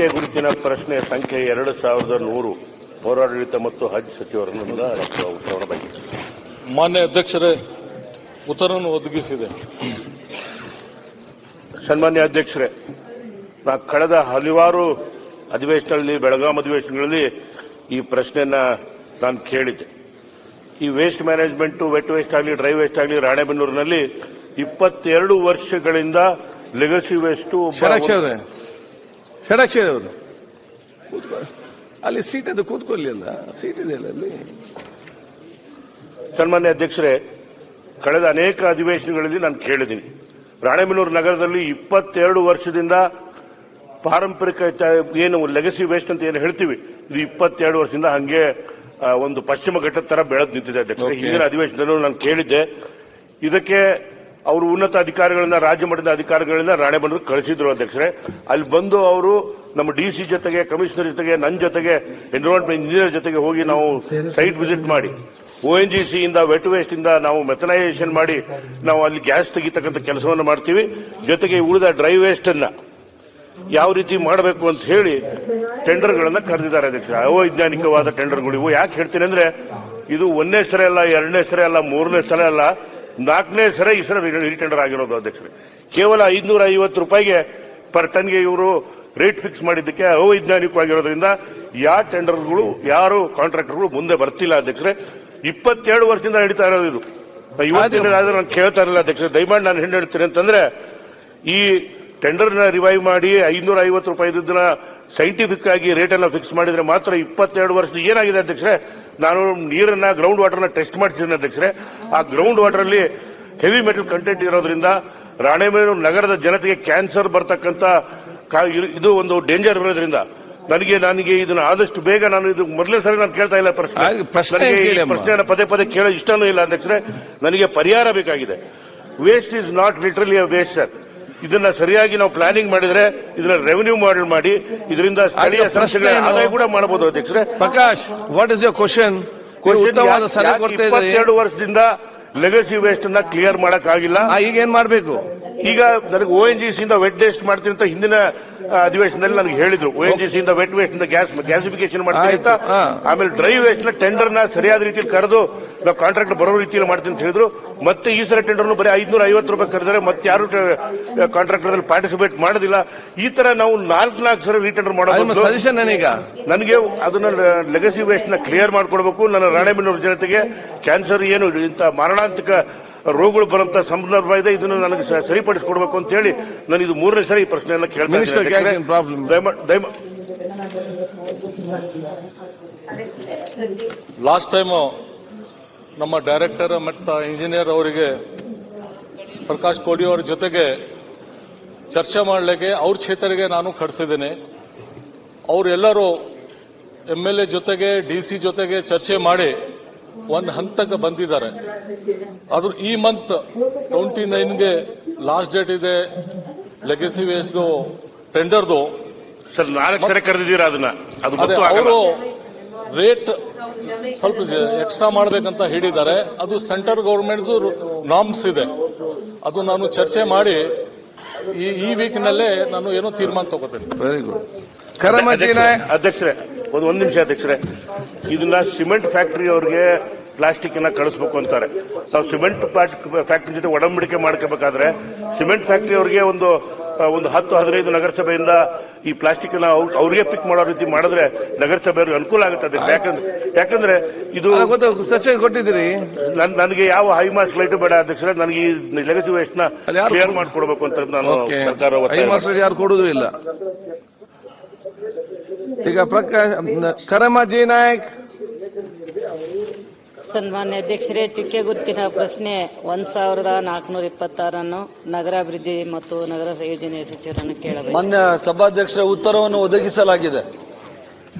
ಚುಕ್ಕೆ ಗುರುತಿನ ಪ್ರಶ್ನೆ ಸಂಖ್ಯೆ 2100 ಪೌರಾಡಳಿತ ಮತ್ತು ಹಜ್ ಸಚಿವರನ್ನು ಉತ್ತರವನ್ನು ಬಯಸಿದೆ. ಮಾನ್ಯ ಅಧ್ಯಕ್ಷರೇ, ಉತ್ತರವನ್ನು ಒದಗಿಸಿದೆ. ಸನ್ಮಾನ್ಯ ಅಧ್ಯಕ್ಷರೇ, ಕಳೆದ ಹಲವಾರು ಅಧಿವೇಶನಗಳಲ್ಲಿ, ಬೆಳಗಾಂ ಅಧಿವೇಶನಗಳಲ್ಲಿ ಈ ಪ್ರಶ್ನೆಯನ್ನ ನಾನು ಕೇಳಿದ್ದೆ. ಈ ವೇಸ್ಟ್ ಮ್ಯಾನೇಜ್ಮೆಂಟ್, ವೆಟ್ ವೇಸ್ಟ್ ಆಗಲಿ, ಡ್ರೈ ವೇಸ್ಟ್ ಆಗಲಿ, ರಾಣೆಬೆನ್ನೂರಿನಲ್ಲಿ 22 ವರ್ಷಗಳಿಂದ ಲೆಗಸಿ ವೇಸ್ಟ್. ಷಡಾಕ್ಷರಿ ಅವರು ಅಲ್ಲಿ ಸೀಟ್ ಅದು ಕೂತ್ಕೊಳ್ಳಿ, ಅಲ್ಲ ಸೀಟ್ ಇದೆ ಅಲ್ಲ ಅಲ್ಲಿ. ಸನ್ಮಾನ್ಯ ಅಧ್ಯಕ್ಷರೇ, ಕಳೆದ ಅನೇಕ ಅಧಿವೇಶನಗಳಲ್ಲಿ ನಾನು ಕೇಳಿದ್ದೀನಿ, ರಾಣೆಬೆನ್ನೂರು ನಗರದಲ್ಲಿ 22 ವರ್ಷದಿಂದ ಪಾರಂಪರಿಕ ಏನು ಲೆಗಸಿ ವೇಸ್ಟ್ ಅಂತ ಏನು ಹೇಳ್ತೀವಿ, ಇದು 22 ವರ್ಷದಿಂದ ಹಂಗೆ ಒಂದು ಪಶ್ಚಿಮ ಘಟ್ಟದ ತರ ಬೆಳೆದು ನಿಂತಿದೆ ಅಧ್ಯಕ್ಷರೇ. ಹಿಂದಿನ ಅಧಿವೇಶನದಲ್ಲೂ ನಾನು ಕೇಳಿದ್ದೆ. ಇದಕ್ಕೆ ಅವರು ಉನ್ನತ ಅಧಿಕಾರಿಗಳನ್ನ, ರಾಜ್ಯ ಮಟ್ಟದ ಅಧಿಕಾರಿಗಳನ್ನ ರಾಣೆಬೆನ್ನೂರು ಕಳಿಸಿದ್ರು ಅಧ್ಯಕ್ಷರೇ. ಅಲ್ಲಿ ಬಂದು ಅವರು ನಮ್ಮ ಡಿಸಿ ಜೊತೆಗೆ, ಕಮಿಷನರ್ ಜೊತೆಗೆ, ನನ್ನ ಜೊತೆಗೆ, ಎನ್ವಿರಾನ್ಮೆಂಟ್ ಇಂಜಿನಿಯರ್ ಜೊತೆಗೆ ಹೋಗಿ ನಾವು ಸೈಟ್ ವಿಸಿಟ್ ಮಾಡಿ ONGC ಇಂದ ವೆಟ್ ವೇಸ್ಟ್ ಇಂದ ನಾವು ಮೆಥನೈಸೇಷನ್ ಮಾಡಿ ನಾವು ಅಲ್ಲಿ ಗ್ಯಾಸ್ ತೆಗಿತಕ್ಕಂಥ ಕೆಲಸವನ್ನು ಮಾಡ್ತೀವಿ. ಜೊತೆಗೆ ಉಳಿದ ಡ್ರೈ ವೇಸ್ಟ್ ಅನ್ನ ಯಾವ ರೀತಿ ಮಾಡಬೇಕು ಅಂತ ಹೇಳಿ ಟೆಂಡರ್ಗಳನ್ನ ಕರೆದಿದ್ದಾರೆ ಅಧ್ಯಕ್ಷ. ಅವೈಜ್ಞಾನಿಕವಾದ ಟೆಂಡರ್ಗಳು ಇವು. ಯಾಕೆ ಹೇಳ್ತೀನಿ ಅಂದ್ರೆ, ಇದು 1ನೇ ಸರಿ ಅಲ್ಲ, 2ನೇ ಸರಿ ಅಲ್ಲ, 3ನೇ ಸಲ ಅಲ್ಲ, 4ನೇ ಸರಿ ಈ ಸಲ ರೀಟೆಂಡರ್ ಆಗಿರೋದು ಅಧ್ಯಕ್ಷರೇ. ಕೇವಲ 550 ರೂಪಾಯಿಗೆ ಪರ್ ಟನ್ಗೆ ಇವರು ರೇಟ್ ಫಿಕ್ಸ್ ಮಾಡಿದ್ದಕ್ಕೆ ಅವೈಜ್ಞಾನಿಕವಾಗಿರೋದ್ರಿಂದ ಯಾವ ಟೆಂಡರ್ಗಳು, ಯಾರು ಕಾಂಟ್ರಾಕ್ಟರ್ಗಳು ಮುಂದೆ ಬರ್ತಿಲ್ಲ ಅಧ್ಯಕ್ಷರೇ. 22 ವರ್ಷದಿಂದ ನಡೀತಾ ಇರೋದು ಇದು. ಇವತ್ತಿನ ನಾನು ಕೇಳ್ತಾ ಇರಲಿಲ್ಲ ಅಧ್ಯಕ್ಷರೇ. ದಯಮಾಡಿ ನಾನು ಏನು ಹೇಳ್ತೀನಿ ಅಂತಂದ್ರೆ, ಈ ಟೆಂಡರ್ನ ರಿವೈವ್ ಮಾಡಿ 550 ರೂಪಾಯಿ ಇದ್ದನ್ನ ಸೈಂಟಿಫಿಕ್ ಆಗಿ ರೇಟ್ ಅನ್ನ ಫಿಕ್ಸ್ ಮಾಡಿದ್ರೆ ಮಾತ್ರ 22 ವರ್ಷದ ಏನಾಗಿದೆ ಅಧ್ಯಕ್ಷರೇ, ನಾನು ನೀರನ್ನ, ಗ್ರೌಂಡ್ ವಾಟರ್ನ ಟೆಸ್ಟ್ ಮಾಡ್ತಿದ್ದೀನಿ ಅಧ್ಯಕ್ಷರೇ. ಆ ಗ್ರೌಂಡ್ ವಾಟರ್ ಅಲ್ಲಿ ಹೆವಿ ಮೆಟಲ್ ಕಂಟೆಂಟ್ ಇರೋದ್ರಿಂದ ರಾಣೆಬೆನ್ನೂರು ನಗರದ ಜನತೆಗೆ ಕ್ಯಾನ್ಸರ್ ಬರ್ತಕ್ಕಂಥ ಇದು ಒಂದು ಡೇಂಜರ್ ಇರೋದ್ರಿಂದ ನನಗೆ ಇದನ್ನ ಆದಷ್ಟು ಬೇಗ, ನಾನು ಇದು ಮೊದಲೇ ಸರಿ ನಾನು ಕೇಳ್ತಾ ಇಲ್ಲ ಪ್ರಶ್ನೆಯನ್ನು ಪದೇ ಪದೇ ಕೇಳೋ ಇಷ್ಟನೂ ಇಲ್ಲ ಅಧ್ಯಕ್ಷರೇ. ನನಗೆ ಪರಿಹಾರ ಬೇಕಾಗಿದೆ. Waste is not literally a waste sir. ಇದನ್ನ ಸರಿಯಾಗಿ ನಾವು ಪ್ಲಾನಿಂಗ್ ಮಾಡಿದ್ರೆ ಇದನ್ನ ರೆವೆನ್ಯೂ ಮಾಡೆಲ್ ಮಾಡಿ ಇದರಿಂದ ಸ್ಥಳೀಯ ಸಂಸ್ಥೆಗಳ ಆದಾಯ ಕೂಡ ಮಾಡಬಹುದು ಅಧ್ಯಕ್ಷರೇ. Prakash, what is your question? 22 ವರ್ಷದಿಂದ ಲೆಗಸಿ ವೇಸ್ಟ್ ಅನ್ನ ಕ್ಲಿಯರ್ ಮಾಡಕ್ ಆಗಿಲ್ಲ. ಈಗ ಏನ್ ಮಾಡಬೇಕು? ಈಗ ನನಗೆ ONGC ಇಂದ ವೆಟ್ ವೇಸ್ಟ್ ಮಾಡ್ತೀನಿ ಅಂತ ಹಿಂದಿನ ಅಧಿವೇಶನದಲ್ಲಿ ನನಗೆ ಹೇಳಿದ್ರು. ONGC ಇಂದ ವೆಟ್ ವೇಸ್ಟ್ ಇಂದ ಗ್ಯಾಸಿಫಿಕೇಶನ್ ಮಾಡ್ತೀನಿ ಅಂತ. ಆಮೇಲೆ ಡ್ರೈ ವೇಸ್ಟ್ ನ ಟೆಂಡರ್ ನ ಸರಿಯಾದ ರೀತಿಯಲ್ಲಿ ಕರೆದು ನಾವು ಕಾಂಟ್ರಾಕ್ಟ್ ಬರೋ ರೀತಿಯಲ್ಲಿ ಮಾಡ್ತೀನಿ ಅಂತ ಹೇಳಿದ್ರು. ಮತ್ತೆ ಈ ಸಲ ಟೆಂಡರ್ ಬರೀ 550 ರೂಪಾಯಿ ಕರೆದರೆ ಮತ್ತೆ ಯಾರು ಕಾಂಟ್ರಾಕ್ಟರ್ ಪಾರ್ಟಿಸಿಪೇಟ್ ಮಾಡೋದಿಲ್ಲ. ಈ ತರ ನಾವು 4 ಸಲ ರೀಟೆಂಡರ್ ಮಾಡೋದು ಸಜೆಷನ್. ನನಗೆ ಅದನ್ನ ಲೆಗಸಿ ವೇಸ್ಟ್ ನ ಕ್ಲಿಯರ್ ಮಾಡ್ಕೊಡ್ಬೇಕು. ನನ್ನ ರಾಣೆಬೆನ್ನೂರು ಜನತೆಗೆ ಕ್ಯಾನ್ಸರ್ ಏನು ಇಂತ ಮಾರಣಾಂತಿಕ ರೋಗಗಳು ಬರುವಂತ ಸಂದರ್ಭ ಇದೆ, ಇದನ್ನು ನನಗೆ ಸರಿಪಡಿಸಿಕೊಡ್ಬೇಕು ಅಂತ ಹೇಳಿ ನಾನು ಇದು 3ನೇ ಸರಿ ಈ ಪ್ರಶ್ನೆಯನ್ನ ಕೇಳ್ತಾ ಇದ್ದೀನಿ. ಲಾಸ್ಟ್ ಟೈಮ್ ನಮ್ಮ ಡೈರೆಕ್ಟರ್ ಮತ್ತು ಇಂಜಿನಿಯರ್ ಅವರಿಗೆ ಪ್ರಕಾಶ್ ಕೋಡಿ ಅವರ ಜೊತೆಗೆ ಚರ್ಚೆ ಮಾಡಲಿಕ್ಕೆ ಅವ್ರ ಕ್ಷೇತ್ರಕ್ಕೆ ನಾನು ಕಳಿಸಿದ್ದೇನೆ. ಅವರೆಲ್ಲರೂ MLA ಜೊತೆಗೆ, DC ಜೊತೆಗೆ ಚರ್ಚೆ ಮಾಡಿ ಒಂದು ಹಂತಕ್ಕೆ ಬಂದಿದ್ದಾರೆ. ಅದು ಈ ಮಂತ್ 29ಗೆ ಲಾಸ್ಟ್ ಡೇಟ್ ಇದೆ ಲೆಗಸಿ ವೇಸ್ಟ್ ಟೆಂಡರ್ದು. ಸರ್ 4 ಸರಿ ಕರೆದಿದ್ದೀರಾ ಅದನ್ನ? ಅವರು ರೇಟ್ ಸ್ವಲ್ಪ ಎಕ್ಸ್ಟ್ರಾ ಮಾಡಬೇಕಂತ ಹೇಳಿದ್ದಾರೆ. ಅದು ಸೆಂಟ್ರಲ್ ಗವರ್ಮೆಂಟ್ ನಾರ್ಮ್ಸ್ ಇದೆ. ಅದು ನಾನು ಚರ್ಚೆ ಮಾಡಿ ಈ ವೀಕ್ನಲ್ಲೇ ನಾನು ಏನೋ ತೀರ್ಮಾನ ತಗೋತೇನೆ. Very good. ಅಧ್ಯಕ್ಷರೇ, ಒಂದು ನಿಮಿಷ ಅಧ್ಯಕ್ಷರೇ. ಇದನ್ನ ಸಿಮೆಂಟ್ ಫ್ಯಾಕ್ಟರಿ ಅವರಿಗೆ ಪ್ಲಾಸ್ಟಿಕ್ ಅನ್ನ ಕಳಿಸಬೇಕು ಅಂತಾರೆ. ನಾವು ಸಿಮೆಂಟ್ ಫ್ಯಾಕ್ಟರಿ ಜೊತೆ ಒಡಂಬಡಿಕೆ ಮಾಡ್ಕೋಬೇಕಾದ್ರೆ ಸಿಮೆಂಟ್ ಫ್ಯಾಕ್ಟರಿ ಅವರಿಗೆ ಒಂದು 10-15 ನಗರಸಭೆಯಿಂದ ಈ ಪ್ಲಾಸ್ಟಿಕ್ ಅನ್ನ ಅವ್ರಿಗೆ ಪಿಕ್ ಮಾಡೋ ರೀತಿ ಮಾಡಿದ್ರೆ ನಗರಸಭೆಯವ್ರಿಗೆ ಅನುಕೂಲ ಆಗುತ್ತದೆ. ಯಾಕಂದ್ರೆ ಇದು ಕೊಟ್ಟಿದ್ದೀರಿ. ನನಗೆ ಯಾವ ಹೈಮಾಸ್ ಲೈಟ್ ಬೇಡ ಅಧ್ಯಕ್ಷರೇ. ನನಗೆ ಈ ಲೆಗಸಿ ವೇಸ್ಟ್ ನ ಕ್ಲಿಯರ್ ಮಾಡಿಕೊಡ್ಬೇಕು ಅಂತ ನಾನು ಸರ್ಕಾರ ಯಾರು ಕೊಡುವುದೂ ಇಲ್ಲ. ಈಗ ಪ್ರಕಾಶ್ ಕರಮಾಜಿ ನಾಯಕ್. ಸನ್ಮಾನ್ಯ ಅಧ್ಯಕ್ಷರೇ, ಚುಕ್ಕೆ ಗುರುತಿನ ಪ್ರಶ್ನೆ 1426 ನಗರಾಭಿವೃದ್ಧಿ ಮತ್ತು ನಗರ ಯೋಜನೆ ಸಚಿವರನ್ನು ಕೇಳಬೇಕು. ಮಾನ್ಯ ಸಭಾಧ್ಯಕ್ಷರ ಉತ್ತರವನ್ನು ಒದಗಿಸಲಾಗಿದೆ.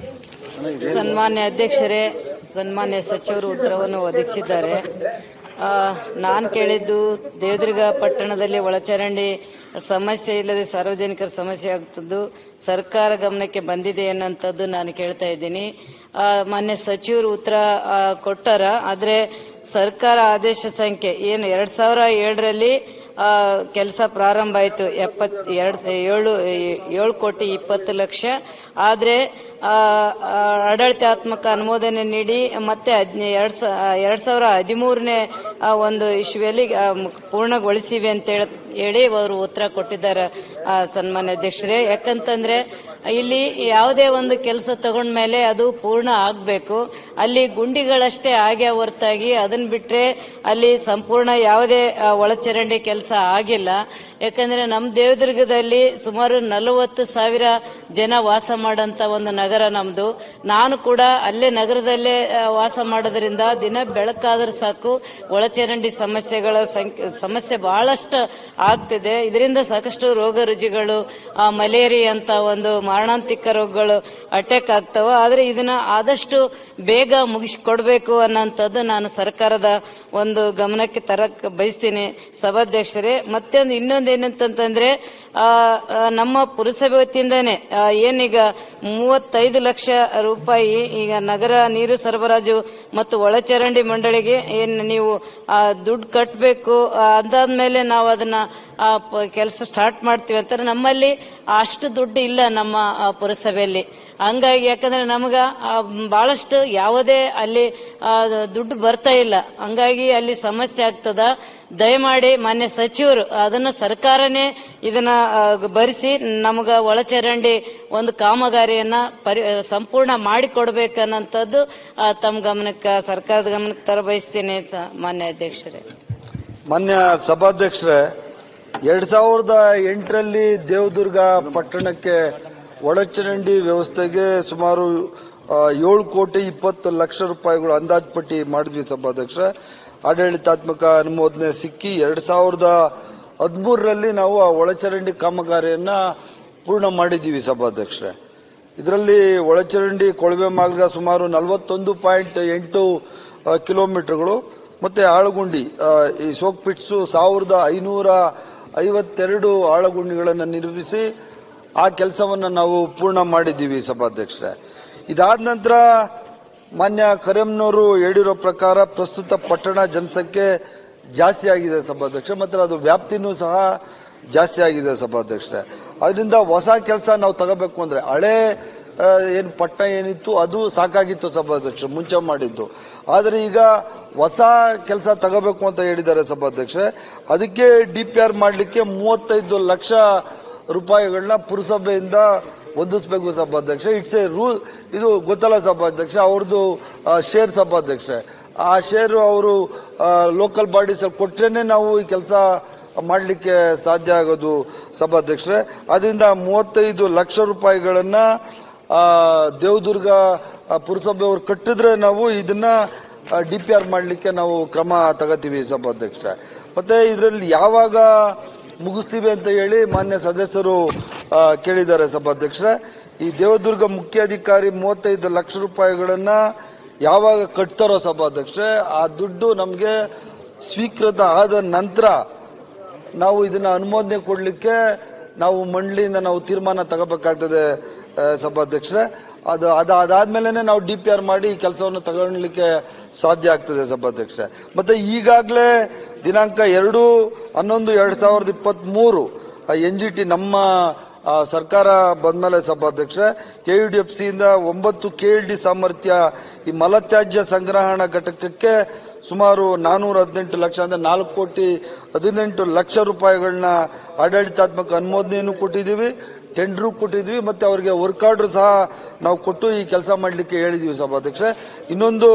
ಸನ್ಮಾನ್ಯ ಅಧ್ಯಕ್ಷರೇ, ಸನ್ಮಾನ್ಯ ಸಚಿವರು ಉತ್ತರವನ್ನು ಒದಗಿಸಿದ್ದಾರೆ. ನಾನು ಕೇಳಿದ್ದು ದೇವದುರ್ಗ ಪಟ್ಟಣದಲ್ಲಿ ಒಳಚರಂಡಿ ಸಮಸ್ಯೆ ಇಲ್ಲದೆ ಸಾರ್ವಜನಿಕರ ಸಮಸ್ಯೆ ಆಗುತ್ತಿದ್ದು ಸರ್ಕಾರ ಗಮನಕ್ಕೆ ಬಂದಿದೆ ಅನ್ನೋಂಥದ್ದು ನಾನು ಕೇಳ್ತಾ ಇದ್ದೀನಿ. ಮಾನ್ಯ ಸಚಿವರು ಉತ್ತರ ಕೊಟ್ಟಾರ. ಆದ್ರೆ ಸರ್ಕಾರ ಆದೇಶ ಸಂಖ್ಯೆ ಏನು 2007ರಲ್ಲಿ ಕೆಲಸ ಪ್ರಾರಂಭ ಆಯಿತು. 7 ಕೋಟಿ 20 ಲಕ್ಷ. ಆದ್ರೆ ಆಡಳಿತಾತ್ಮಕ ಅನುಮೋದನೆ ನೀಡಿ ಮತ್ತೆ 2013ನೇ ಒಂದು ಇಶ್ಯೂಯಲ್ಲಿ ಪೂರ್ಣಗೊಳಿಸಿವೆ ಅಂತ ಹೇಳಿ ಅವರು ಉತ್ತರ ಕೊಟ್ಟಿದ್ದಾರೆ ಸನ್ಮಾನ್ಯ ಅಧ್ಯಕ್ಷರೇ. ಯಾಕಂತಂದ್ರೆ ಇಲ್ಲಿ ಯಾವುದೇ ಒಂದು ಕೆಲಸ ತಗೊಂಡ್ಮೇಲೆ ಅದು ಪೂರ್ಣ ಆಗ್ಬೇಕು. ಅಲ್ಲಿ ಗುಂಡಿಗಳಷ್ಟೇ ಆಗ್ಯಾ ಹೊರತಾಗಿ ಅದನ್ನ ಬಿಟ್ರೆ ಅಲ್ಲಿ ಸಂಪೂರ್ಣ ಯಾವುದೇ ಒಳಚರಂಡಿ ಕೆಲಸ ಆಗಿಲ್ಲ. ಯಾಕಂದ್ರೆ ನಮ್ಮ ದೇವದುರ್ಗದಲ್ಲಿ ಸುಮಾರು 40,000 ಜನ ವಾಸ ಮಾಡಂತ ಒಂದು ನಗರ ನಮ್ದು. ನಾನು ಕೂಡ ಅಲ್ಲೇ ನಗರದಲ್ಲೇ ವಾಸ ಮಾಡೋದ್ರಿಂದ ದಿನ ಬೆಳಕಾದ್ರೆ ಸಾಕು ಒಳಚರಂಡಿ ಸಮಸ್ಯೆ ಬಹಳಷ್ಟು ಆಗ್ತಿದೆ. ಇದರಿಂದ ಸಾಕಷ್ಟು ರೋಗ ರುಜಿಗಳು, ಮಲೇರಿಯಾ ಅಂತ ಒಂದು ಮಾರಣಾಂತಿಕ ರೋಗಗಳು ಅಟ್ಯಾಕ್ ಆಗ್ತಾವ. ಆದ್ರೆ ಇದನ್ನ ಆದಷ್ಟು ಬೇಗ ಮುಗಿಸಿಕೊಡ್ಬೇಕು ಅನ್ನೋಂಥದ್ದು ನಾನು ಸರ್ಕಾರದ ಒಂದು ಗಮನಕ್ಕೆ ತರಕ್ ಬಯಸ್ತೀನಿ ಸಭಾಧ್ಯಕ್ಷರೇ. ಇನ್ನೊಂದೇನಂತಂದ್ರೆ ನಮ್ಮ ಪುರಸಭೆ ವತಿಯಿಂದಾನೆ ಏನೀಗ 35 ಲಕ್ಷ ರೂಪಾಯಿ ಈಗ ನಗರ ನೀರು ಸರಬರಾಜು ಮತ್ತು ಒಳಚರಂಡಿ ಮಂಡಳಿಗೆ ಏನ್ ನೀವು ದುಡ್ಡು ಕಟ್ಟಬೇಕು, ಅದಾದ್ಮೇಲೆ ನಾವು ಅದನ್ನ ಕೆಲಸ ಸ್ಟಾರ್ಟ್ ಮಾಡ್ತೀವಿ ಅಂತಾರೆ. ನಮ್ಮಲ್ಲಿ ಅಷ್ಟು ದುಡ್ಡು ಇಲ್ಲ ನಮ್ಮ ಪುರಸಭೆಯಲ್ಲಿ. ಹಂಗಾಗಿ ಯಾಕಂದ್ರೆ ನಮಗ ಬಹಳಷ್ಟು ಯಾವುದೇ ಅಲ್ಲಿ ದುಡ್ಡು ಬರ್ತಾ ಇಲ್ಲ. ಹಂಗಾಗಿ ಅಲ್ಲಿ ಸಮಸ್ಯೆ ಆಗ್ತದ. ದಯಮಾಡಿ ಮಾನ್ಯ ಸಚಿವರು ಅದನ್ನ ಸರ್ಕಾರನೇ ಇದನ್ನ ಭರಿಸಿ ನಮಗ ಒಳಚರಂಡಿ ಒಂದು ಕಾಮಗಾರಿಯನ್ನ ಸಂಪೂರ್ಣ ಮಾಡಿಕೊಡ್ಬೇಕನ್ನಂಥದ್ದು ತಮ್ಮ ಗಮನಕ್ಕೆ, ಸರ್ಕಾರದ ಗಮನಕ್ಕೆ ತರಬಯಸ್ತೀನಿ ಮಾನ್ಯ ಅಧ್ಯಕ್ಷರೇ. ಮಾನ್ಯ ಸಭಾಧ್ಯಕ್ಷರೇ, 2008ರಲ್ಲಿ ದೇವದುರ್ಗ ಪಟ್ಟಣಕ್ಕೆ ಒಳಚರಂಡಿ ವ್ಯವಸ್ಥೆಗೆ ಸುಮಾರು 7 ಕೋಟಿ 20 ಲಕ್ಷ ರೂಪಾಯಿಗಳು ಅಂದಾಜುಪಟ್ಟಿ ಮಾಡಿದ್ವಿ ಸಭಾಧ್ಯಕ್ಷ. ಆಡಳಿತಾತ್ಮಕ ಅನುಮೋದನೆ ಸಿಕ್ಕಿ 2013ರಲ್ಲಿ ನಾವು ಆ ಒಳಚರಂಡಿ ಕಾಮಗಾರಿಯನ್ನ ಪೂರ್ಣ ಮಾಡಿದ್ದೀವಿ ಸಭಾಧ್ಯಕ್ಷರೇ. ಇದರಲ್ಲಿ ಒಳಚರಂಡಿ ಕೊಳವೆ ಮಾರ್ಗ ಸುಮಾರು 41.8 ಕಿಲೋಮೀಟರ್ಗಳು ಮತ್ತೆ ಆಳಗುಂಡಿ ಈ ಸೋಕ್ ಪಿಟ್ಸು 1552 ಆಳಗುಂಡಿಗಳನ್ನು ನಿರ್ಮಿಸಿ ಆ ಕೆಲಸವನ್ನು ನಾವು ಪೂರ್ಣ ಮಾಡಿದ್ದೀವಿ ಸಭಾಧ್ಯಕ್ಷರೇ. ಇದಾದ ನಂತರ ಮಾನ್ಯ ಕರೆಮ್ನವರು ಹೇಳಿರೋ ಪ್ರಕಾರ ಪ್ರಸ್ತುತ ಪಟ್ಟಣ ಜನಸಂಖ್ಯೆ ಜಾಸ್ತಿ ಆಗಿದೆ ಸಭಾಧ್ಯಕ್ಷ, ಮತ್ತೆ ಅದು ವ್ಯಾಪ್ತಿನೂ ಸಹ ಜಾಸ್ತಿ ಆಗಿದೆ ಸಭಾಧ್ಯಕ್ಷರೇ. ಅದರಿಂದ ಹೊಸ ಕೆಲಸ ನಾವು ತಗೋಬೇಕು ಅಂದ್ರೆ ಹಳೆ ಏನ್ ಪಟ್ಟಣ ಏನಿತ್ತು ಅದು ಸಾಕಾಗಿತ್ತು ಸಭಾಧ್ಯಕ್ಷ ಮುಂಚೆ ಮಾಡಿದ್ದು. ಆದ್ರೆ ಈಗ ಹೊಸ ಕೆಲಸ ತಗೋಬೇಕು ಅಂತ ಹೇಳಿದ್ದಾರೆ ಸಭಾಧ್ಯಕ್ಷರೇ. ಅದಕ್ಕೆ DPR ಮಾಡಲಿಕ್ಕೆ 35 ಲಕ್ಷ ರೂಪಾಯಿಗಳನ್ನ ಪುರಸಭೆಯಿಂದ ಹೊಂದಿಸಬೇಕು ಸಭಾಧ್ಯಕ್ಷ. It's A rule. ಇದು ಗೊತ್ತಲ್ಲ ಸಭಾಧ್ಯಕ್ಷ, ಅವ್ರದ್ದು ಶೇರ್ ಸಭಾಧ್ಯಕ್ಷ. ಆ ಶೇರ್ ಅವರು ಲೋಕಲ್ ಬಾಡೀಸ್ ಕೊಟ್ರೇನೆ ನಾವು ಈ ಕೆಲಸ ಮಾಡಲಿಕ್ಕೆ ಸಾಧ್ಯ ಆಗೋದು ಸಭಾಧ್ಯಕ್ಷರೇ. ಅದರಿಂದ 35 ಲಕ್ಷ ರೂಪಾಯಿಗಳನ್ನ ದೇವದುರ್ಗ ಪುರಸಭೆಯವರು ಕಟ್ಟಿದ್ರೆ ನಾವು ಇದನ್ನ DPR ಮಾಡಲಿಕ್ಕೆ ನಾವು ಕ್ರಮ ತಗೋತೀವಿ ಸಭಾಧ್ಯಕ್ಷ. ಮತ್ತೆ ಇದರಲ್ಲಿ ಯಾವಾಗ ಮುಗಿಸ್ತೀವಿ ಅಂತ ಹೇಳಿ ಮಾನ್ಯ ಸದಸ್ಯರು ಕೇಳಿದ್ದಾರೆ ಸಭಾಧ್ಯಕ್ಷರೇ. ಈ ದೇವದುರ್ಗ ಮುಖ್ಯಾಧಿಕಾರಿ 35 ಲಕ್ಷ ರೂಪಾಯಿಗಳನ್ನ ಯಾವಾಗ ಕಟ್ತಾರೋ ಸಭಾಧ್ಯಕ್ಷರೇ, ಆ ದುಡ್ಡು ನಮಗೆ ಸ್ವೀಕೃತ ಆದ ನಂತರ ನಾವು ಇದನ್ನ ಅನುಮೋದನೆ ಕೊಡ್ಲಿಕ್ಕೆ ನಾವು ಮಂಡಳಿಯಿಂದ ನಾವು ತೀರ್ಮಾನ ತಗೋಬೇಕಾಗ್ತದೆ ಸಭಾಧ್ಯಕ್ಷರೇ. ಅದಾದ್ಮೇಲೆ ನಾವು DPR ಮಾಡಿ ಕೆಲಸವನ್ನು ತಗೊಳ್ಳಿಕ್ಕೆ ಸಾಧ್ಯ ಆಗ್ತದೆ ಸಭಾಧ್ಯಕ್ಷರೇ. ಮತ್ತೆ ಈಗಾಗಲೇ ದಿನಾಂಕ 2/11/2023 NGT ನಮ್ಮ ಸರ್ಕಾರ ಬಂದ್ಮೇಲೆ ಸಭಾಧ್ಯಕ್ಷ KUDFC ಇಂದ 9 KLD ಸಾಮರ್ಥ್ಯ ಈ ಮಲತ್ಯಾಜ್ಯ ಸಂಗ್ರಹಣಾ ಘಟಕಕ್ಕೆ ಸುಮಾರು 418 ಲಕ್ಷ ಅಂದ್ರೆ 4 ಕೋಟಿ 18 ಲಕ್ಷ ರೂಪಾಯಿಗಳನ್ನ ಆಡಳಿತಾತ್ಮಕ ಅನುಮೋದನೆಯನ್ನು ಕೊಟ್ಟಿದ್ದೀವಿ, ಟೆಂಡರ್ ಕೊಟ್ಟಿದ್ವಿ, ಮತ್ತೆ ಅವರಿಗೆ ವರ್ಕ್ ಆರ್ಡರ್ ಸಹ ನಾವು ಕೊಟ್ಟು ಈ ಕೆಲಸ ಮಾಡಲಿಕ್ಕೆ ಹೇಳಿದ್ವಿ ಸಭಾಧ್ಯಕ್ಷ. ಇನ್ನೊಂದು